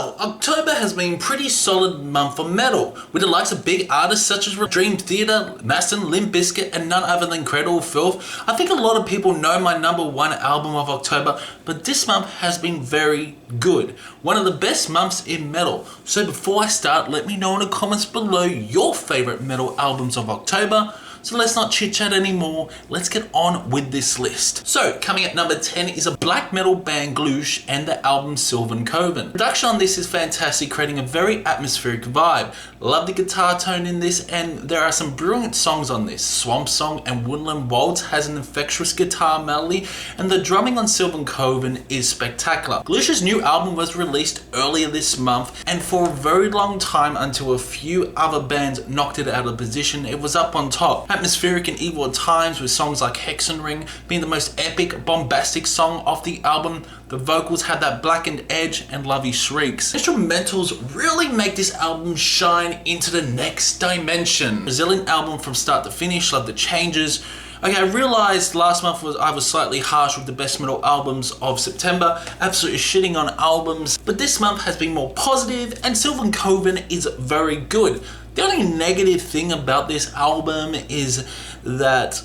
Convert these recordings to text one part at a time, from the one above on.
Well, October has been a pretty solid month for metal, with the likes of big artists such as Dream Theater, Mastodon, Limp Bizkit, and none other than Cradle of Filth. I think a lot of people know my #1 album of October, but this month has been very good. One of the best months in metal. So before I start, let me know in the comments below your favorite metal albums of October. So let's not chit chat anymore, let's get on with this list. So coming at number 10 is a black metal band Gloosh and the album Sylvan Coven. Production on this is fantastic, creating a very atmospheric vibe. Love the guitar tone in this, and there are some brilliant songs on this. Swamp Song and Woodland Waltz has an infectious guitar melody, and the drumming on Sylvan Coven is spectacular. Gloosh's new album was released earlier this month, and for a very long time until a few other bands knocked it out of position, it was up on top. Atmospheric and evil at times, with songs like Hexenring being the most epic, bombastic song off the album. The vocals have that blackened edge and lovely shrieks. Instrumentals really make this album shine into the next dimension. Resilient album from start to finish, love the changes. Okay, I realized last month I was slightly harsh with the best metal albums of September, absolutely shitting on albums, but this month has been more positive, and Sylvan Coven is very good. The only negative thing about this album is that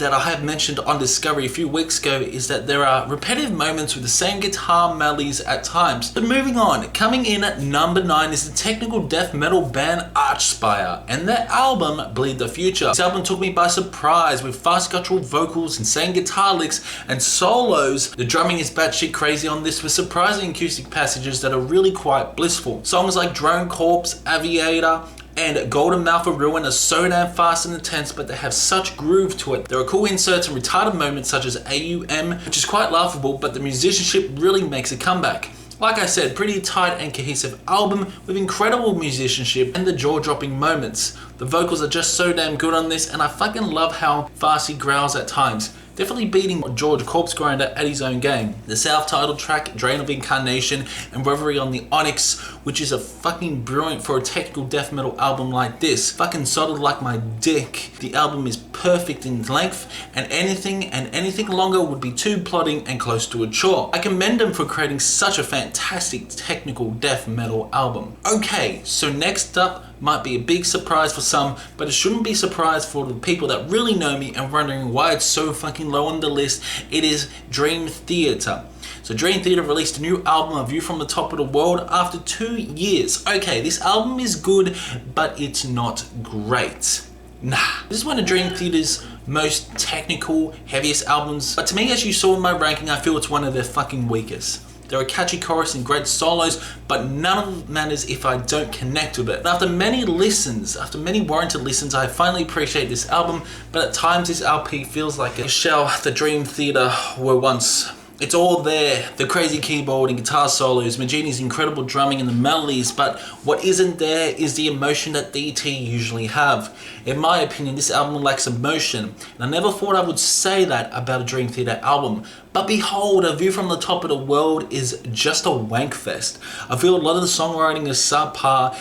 I have mentioned on Discovery a few weeks ago is that there are repetitive moments with the same guitar melodies at times. But moving on, coming in at number 9 is the technical death metal band Archspire and their album Bleed the Future. This album took me by surprise with fast guttural vocals, insane guitar licks and solos. The drumming is batshit crazy on this with surprising acoustic passages that are really quite blissful. Songs like Drone Corpse, Aviator, and Golden Mouth of Ruin are so damn fast and intense, but they have such groove to it. There are cool inserts and retarded moments such as AUM, which is quite laughable, but the musicianship really makes a comeback. Like I said, pretty tight and cohesive album with incredible musicianship and the jaw-dropping moments. The vocals are just so damn good on this, and I fucking love how fast he growls at times. Definitely beating George Corpsegrinder at his own game. The self-titled track, Drain of Incarnation, and Reverie on the Onyx, which is a fucking brilliant for a technical death metal album like this. Fucking solid like my dick. The album is perfect in length, and anything longer would be too plodding and close to a chore. I commend them for creating such a fantastic technical death metal album. Okay, so next up might be a big surprise for some, but it shouldn't be a surprise for the people that really know me and wondering why it's so fucking low on the list. It is Dream Theater. So Dream Theater released a new album, A View from the Top of the World, after 2 years. Okay, this album is good, but it's not great. Nah. This is one of Dream Theater's most technical, heaviest albums, but to me, as you saw in my ranking, I feel it's one of their fucking weakest. There are catchy chorus and great solos, but none of it matters if I don't connect with it. And after many warranted listens, I finally appreciate this album, but at times this LP feels like a shell the Dream Theater were once. It's all there, the crazy keyboard and guitar solos, Magini's incredible drumming and the melodies, but what isn't there is the emotion that DT usually have. In my opinion, this album lacks emotion, and I never thought I would say that about a Dream Theater album. But behold, A View from the Top of the World is just a wank fest. I feel a lot of the songwriting is subpar,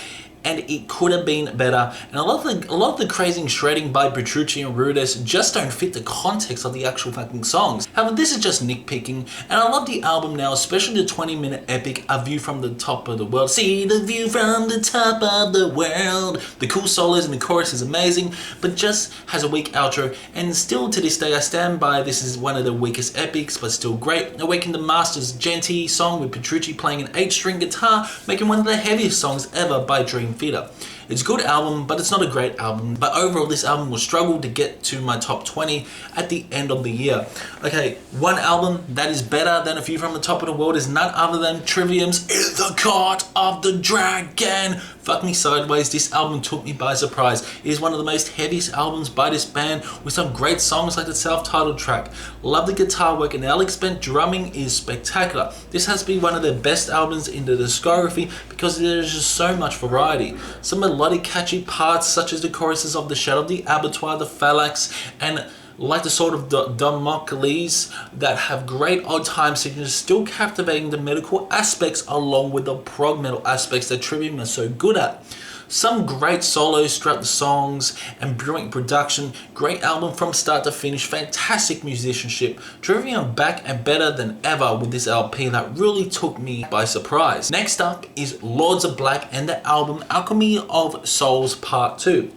and it could have been better. And a lot of the crazy shredding by Petrucci and Rudess just don't fit the context of the actual fucking songs. However, this is just nitpicking, and I love the album now, especially the 20-minute epic A View from the Top of the World. See the view from the top of the world. The cool solos and the chorus is amazing, but just has a weak outro, and still to this day I stand by this is one of the weakest epics, but still great. Awaken the Masters Genty song with Petrucci playing an 8-string guitar, making one of the heaviest songs ever by Dream Theater. It's a good album, but it's not a great album. But overall, this album will struggle to get to my top 20 at the end of the year. Okay, one album that is better than A View from the Top of the World is none other than Trivium's In the Court of the Dragon. Fuck me sideways, this album took me by surprise. It is one of the most heaviest albums by this band, with some great songs like the self-titled track. Love the guitar work, and the Alex Bent drumming is spectacular. This has to be one of their best albums in the discography because there is just so much variety. Some melodic catchy parts such as the choruses of The Shadow of the Abattoir, The Phalanx, and like the sort of Damocles that have great odd time signatures, still captivating the medical aspects along with the prog metal aspects that Trivium is so good at. Some great solos throughout the songs and brilliant production. Great album from start to finish. Fantastic musicianship. Trivium back and better than ever with this LP that really took me by surprise. Next up is Lords of Black and the album Alchemy of Souls Part 2.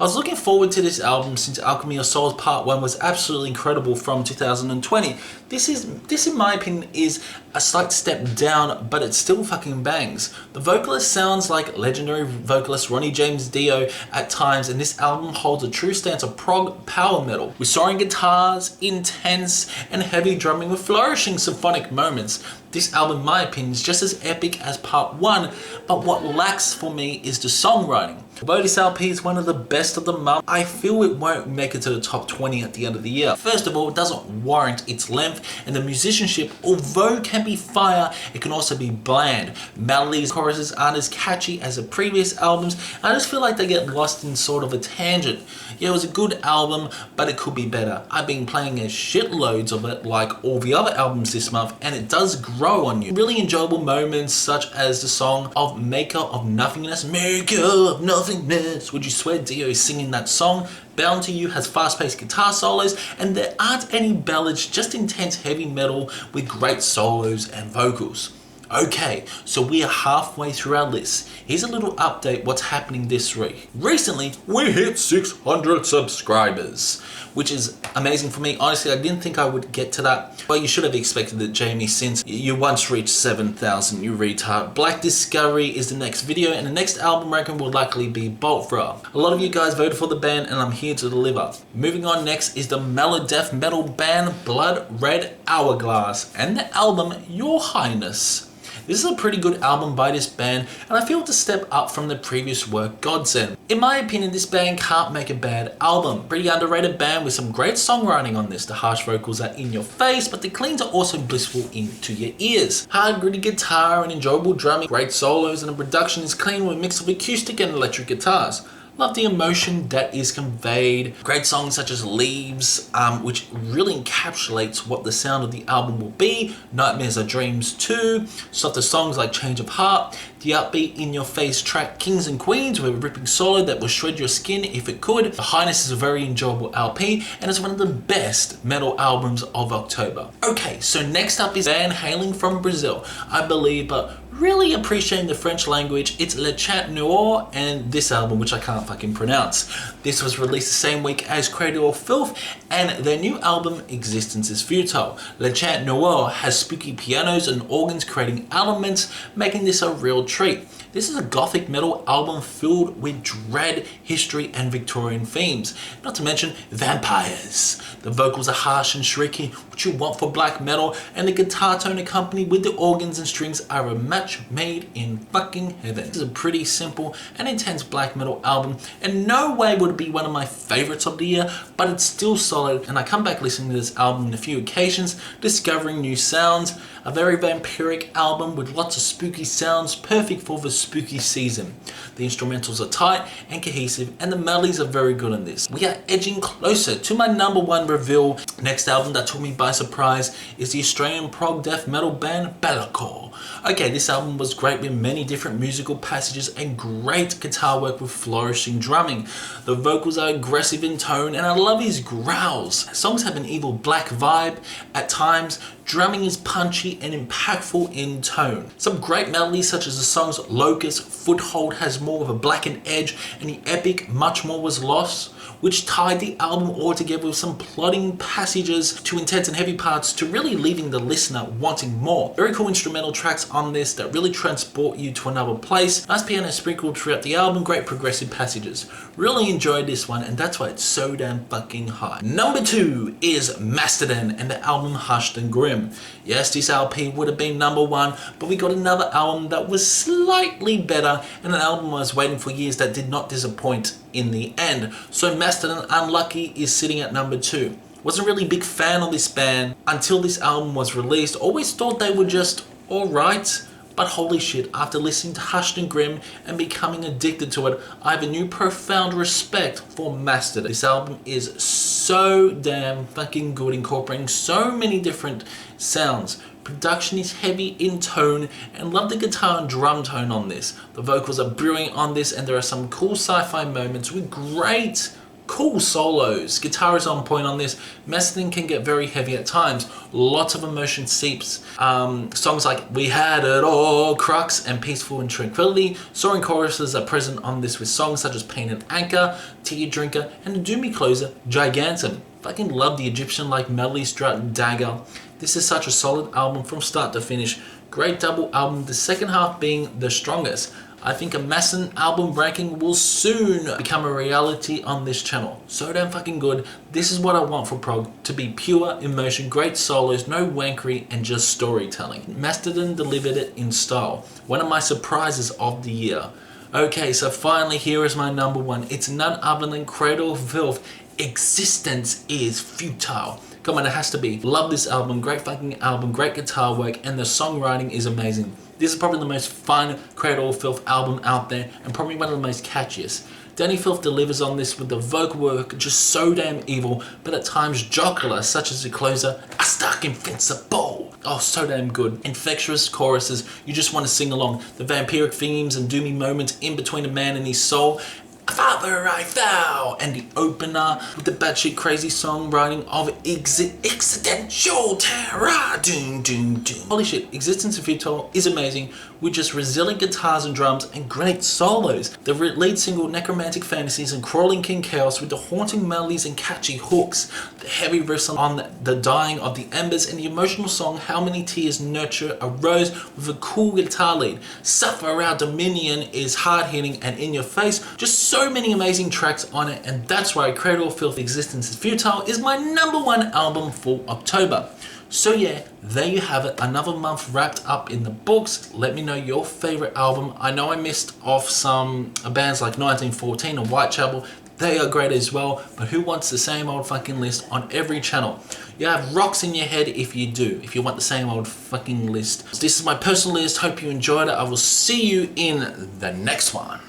I was looking forward to this album since Alchemy of Souls Part 1 was absolutely incredible from 2020. This in my opinion is a slight step down, but it still fucking bangs. The vocalist sounds like legendary vocalist Ronnie James Dio at times, and this album holds a true stance of prog power metal with soaring guitars, intense and heavy drumming with flourishing symphonic moments. This album in my opinion is just as epic as Part 1, but what lacks for me is the songwriting. Although this LP is one of the best of the month, I feel it won't make it to the top 20 at the end of the year. First of all, it doesn't warrant its length, and the musicianship, although can be fire, it can also be bland. Melodies, choruses aren't as catchy as the previous albums, and I just feel like they get lost in sort of a tangent. Yeah, it was a good album, but it could be better. I've been playing shitloads of it like all the other albums this month, and it does grow on you. Really enjoyable moments such as the song of Maker of Nothingness. Maker of Nothingness. Would you swear Dio is singing that song? Bound to You has fast-paced guitar solos, and there aren't any ballads, just intense heavy metal with great solos and vocals. Okay, so we are halfway through our list. Here's a little update what's happening this week. Recently, we hit 600 subscribers, which is amazing for me. Honestly, I didn't think I would get to that. Well, you should have expected it, Jamie, since you once reached 7,000, you retard. Black Discovery is the next video, and the next album I reckon will likely be Bolt Thrower. A lot of you guys voted for the band, and I'm here to deliver. Moving on next is the Melodef metal band Bloodred Hourglass, and the album Your Highness. This is a pretty good album by this band, and I feel it's a step up from the previous work, Godsend. In my opinion, this band can't make a bad album. Pretty underrated band with some great songwriting on this. The harsh vocals are in your face, but the cleans are also blissful into your ears. Hard, gritty guitar and enjoyable drumming, great solos, and the production is clean with a mix of acoustic and electric guitars. Love the emotion that is conveyed. Great songs such as Leaves, which really encapsulates what the sound of the album will be. Nightmares Are Dreams 2. Softer songs like Change of Heart. The upbeat in-your-face track Kings and Queens with a ripping solo that will shred your skin if it could. The Highness is a very enjoyable LP and is one of the best metal albums of October. Okay, so next up is a band hailing from Brazil, I believe, but really appreciating the French language. It's Chat Noir and this album, which I can't fucking pronounce. This was released the same week as Cradle of Filth, and their new album Existence is Futile. Chat Noir has spooky pianos and organs creating elements, making this a real treat. This is a gothic metal album filled with dread, history and Victorian themes, not to mention vampires. The vocals are harsh and shrieky, which you want for black metal, and the guitar tone accompanied with the organs and strings are a match made in fucking heaven. This is a pretty simple and intense black metal album, and no way would it be one of my favorites of the year, but it's still solid, and I come back listening to this album on a few occasions, discovering new sounds. A very vampiric album with lots of spooky sounds, perfect for the spooky season. The instrumentals are tight and cohesive, and the melodies are very good on this. We are edging closer to my number one reveal. Next album that took me by surprise is the Australian prog death metal band Balaclaw. Okay, this album was great with many different musical passages and great guitar work with flourishing drumming. The vocals are aggressive in tone, and I love his growls. Songs have an evil black vibe at times. Drumming is punchy and impactful in tone. Some great melodies such as the songs Locust, Foothold has more of a blackened edge, and the epic Much More Was Lost, which tied the album all together with some plodding passages to intense and heavy parts to really leaving the listener wanting more. Very cool instrumental tracks on this that really transport you to another place. Nice piano sprinkled throughout the album, great progressive passages. Really enjoyed this one, and that's why it's so damn fucking high. Number 2 is Mastodon and the album Hushed and Grim. Yes, this LP would have been number 1, but we got another album that was slightly better, and an album I was waiting for years that did not disappoint in the end. So Mastodon, unlucky, is sitting at number 2. Wasn't really a big fan of this band until this album was released. Always thought they were just alright, but holy shit, after listening to Hushed and Grim and becoming addicted to it, I have a new profound respect for Mastodon. This album is so damn fucking good, incorporating so many different sounds. Production is heavy in tone, and love the guitar and drum tone on this. The vocals are brilliant on this, and there are some cool sci-fi moments with great cool solos. Guitar is on point on this. Mastodon can get very heavy at times. Lots of emotion seeps. Songs like We Had It All, Crux, and Peaceful and Tranquility. Soaring choruses are present on this with songs such as Pain and Anchor, Tear Drinker, and the doomy closer, Gigantum. Fucking love the Egyptian-like melody strut Dagger. This is such a solid album from start to finish. Great double album, the second half being the strongest. I think a Mastodon album ranking will soon become a reality on this channel. So damn fucking good. This is what I want for prog, to be pure emotion, great solos, no wankery, and just storytelling. Mastodon delivered it in style. One of my surprises of the year. Okay, so finally here is my number one. It's none other than Cradle of Filth. Existence is Futile. Come on, it has to be. Love this album, great fucking album, great guitar work, and the songwriting is amazing. This is probably the most fun Cradle of Filth album out there, and probably one of the most catchiest. Danny Filth delivers on this with the vocal work just so damn evil, but at times jocular, such as the closer, I stuck invincible. Oh, so damn good. Infectious choruses, you just want to sing along. The vampiric themes and doomy moments in between a man and his soul. Father I Thou, and the opener with the batshit crazy songwriting of Existential Terror. Doom, doom, doom. Holy shit, Existence of Futile is amazing with just resilient guitars and drums and great solos. The lead single Necromantic Fantasies and Crawling King Chaos with the haunting melodies and catchy hooks. The heavy riffs on the dying of the embers and the emotional song How Many Tears Nurture a Rose with a cool guitar lead. Suffer Our Dominion is hard hitting and in your face. Just so many amazing tracks on it, and that's why Cradle of Filth Existence is Futile is my number one album for October. So yeah, there you have it, another month wrapped up in the books. Let me know your favorite album. I know I missed off some bands like 1914 and Whitechapel. They are great as well, but who wants the same old fucking list on every channel? You have rocks in your head if you do, if you want the same old fucking list. This is my personal list, hope you enjoyed it. I will see you in the next one.